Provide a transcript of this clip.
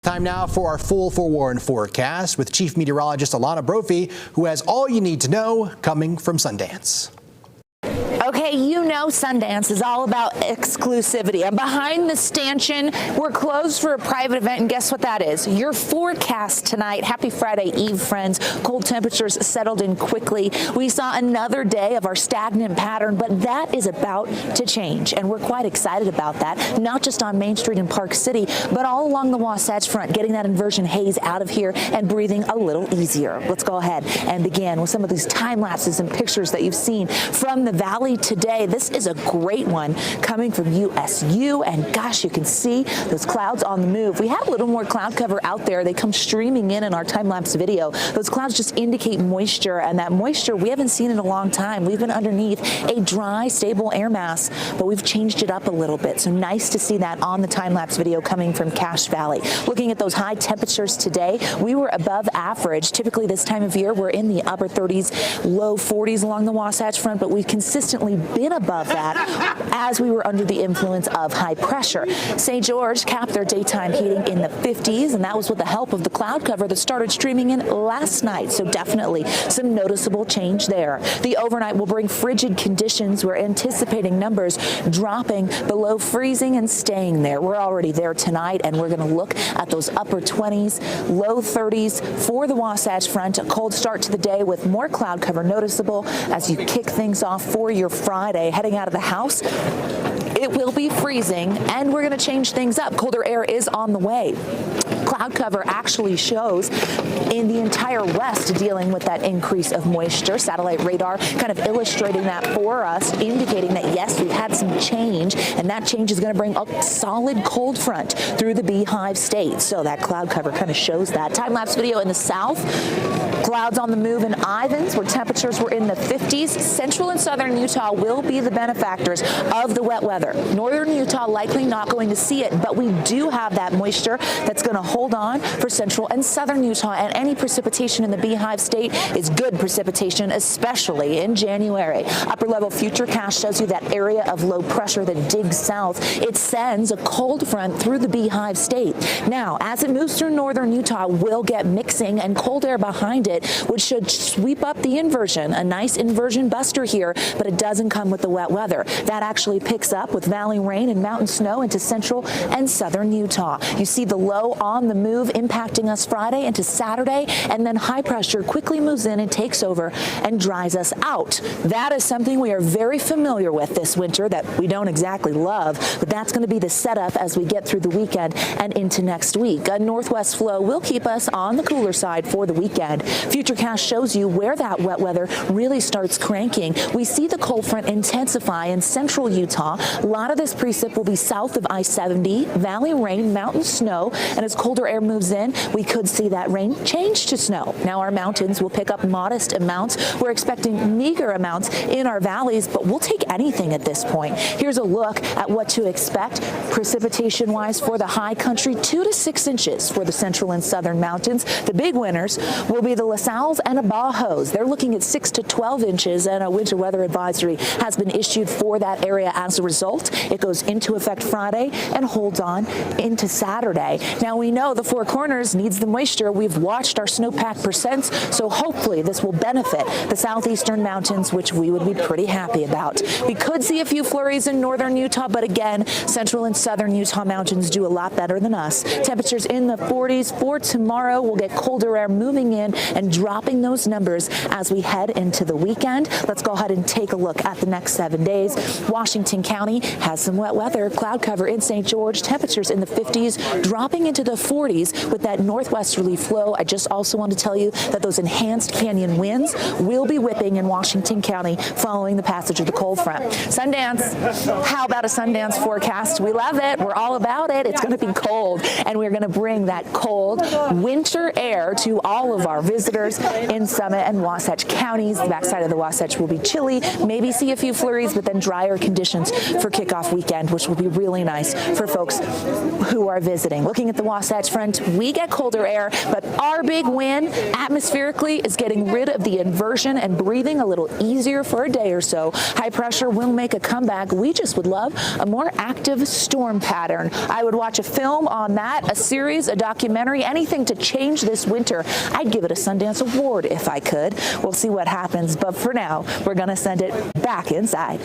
Time now for our full forewarned forecast with Chief Meteorologist Alana Brophy, who has all you need to know coming from Sundance. Okay, you know Sundance is all about exclusivity. And behind the stanchion, we're closed for a private event, and guess what that is? Your forecast tonight. Happy Friday Eve, friends. Cold temperatures settled in quickly. We saw another day of our stagnant pattern, but that is about to change, and we're quite excited about that, not just on Main Street in Park City, but all along the Wasatch Front, getting that inversion haze out of here and breathing a little easier. Let's go ahead and begin with some of these time lapses and pictures that you've seen from the valley today. This is a great one coming from USU, and gosh, you can see those clouds on the move. We have a little more cloud cover out there. They come streaming in our time-lapse video. Those clouds just indicate moisture, and that moisture we haven't seen in a long time. We've been underneath a dry, stable air mass, but we've changed it up a little bit. So nice to see that on the time-lapse video coming from Cache Valley. Looking at those high temperatures today, we were above average. Typically this time of year, we're in the upper 30s, low 40s along the Wasatch Front, but we've consistently been above that as we were under the influence of high pressure. St. George capped their daytime heating in the 50s, and that was with the help of the cloud cover that started streaming in last night. So definitely some noticeable change there. The overnight will bring frigid conditions. We're anticipating numbers dropping below freezing and staying there. We're already there tonight, and we're going to look at those upper 20s, low 30s for the Wasatch Front. A cold start to the day with more cloud cover noticeable as you kick things off for your Friday. Heading out of the house, it will be freezing, and we're going to change things up. Colder air is on the way. Cloud cover actually shows in the entire west dealing with that increase of moisture. Satellite radar kind of illustrating that for us, indicating that yes, we've had some change, and that change is going to bring a solid cold front through the Beehive State. So that cloud cover kind of shows that. Time-lapse video in the south. Clouds on the move in Ivins, where temperatures were in the 50s. Central and southern Utah will be the benefactors of the wet weather. Northern Utah likely not going to see it, but we do have that moisture that's going to hold on for central and southern Utah, and any precipitation in the Beehive State is good precipitation, especially in January. Upper level future cache shows you that area of low pressure that digs south. It sends a cold front through the Beehive State. Now, as it moves through northern Utah, we'll get mixing and cold air behind it, which should sweep up the inversion. A nice inversion buster here, but it doesn't come with the wet weather. That actually picks up with valley rain and mountain snow into central and southern Utah. You see the low on the move impacting us Friday into Saturday, and then high pressure quickly moves in and takes over and dries us out. That is something we are very familiar with this winter that we don't exactly love, but that's going to be the setup as we get through the weekend and into next week. A northwest flow will keep us on the cooler side for the weekend. Future cache shows you where that wet weather really starts cranking. We see the cold front intensify in central Utah. A lot of this precip will be south of I-70, valley rain, mountain snow, and as colder air moves in, we could see that rain change to snow. Now our mountains will pick up modest amounts. We're expecting meager amounts in our valleys, but we'll take anything at this point. Here's a look at what to expect precipitation-wise for the high country, 2 to 6 inches for the central and southern mountains. The big winners will be the La Salles and Abajos. They're looking at 6 to 12 inches, and a winter weather advisory has been issued for that area as a result. It goes into effect Friday and holds on into Saturday. Now we know the Four Corners needs the moisture. We've watched our snowpack percents, so hopefully this will benefit the southeastern mountains, which we would be pretty happy about. We could see a few flurries in northern Utah, but again, central and southern Utah mountains do a lot better than us. Temperatures in the 40s for tomorrow. We'll get colder air moving in and dropping those numbers as we head into the weekend. Let's go ahead and take a look at the next 7 days. Washington County has some wet weather. Cloud cover in St. George. Temperatures in the 50s, dropping into the 40s with that northwesterly flow. I just also want to tell you that those enhanced canyon winds will be whipping in Washington County following the passage of the cold front. Sundance, how about a Sundance forecast? We love it. We're all about it. It's going to be cold, and we're going to bring that cold winter air to all of our visitors in Summit and Wasatch counties. The backside of the Wasatch will be chilly, maybe see a few flurries, but then drier conditions for for kickoff weekend, which will be really nice for folks who are visiting. Looking at the Wasatch Front, we get colder air, but our big win atmospherically is getting rid of the inversion and breathing a little easier for a day or so. High pressure will make a comeback. We just would love a more active storm pattern. I would watch a film on that, a series, a documentary, anything to change this winter. I'd give it a Sundance Award if I could. We'll see what happens, but for now, we're going to send it back inside.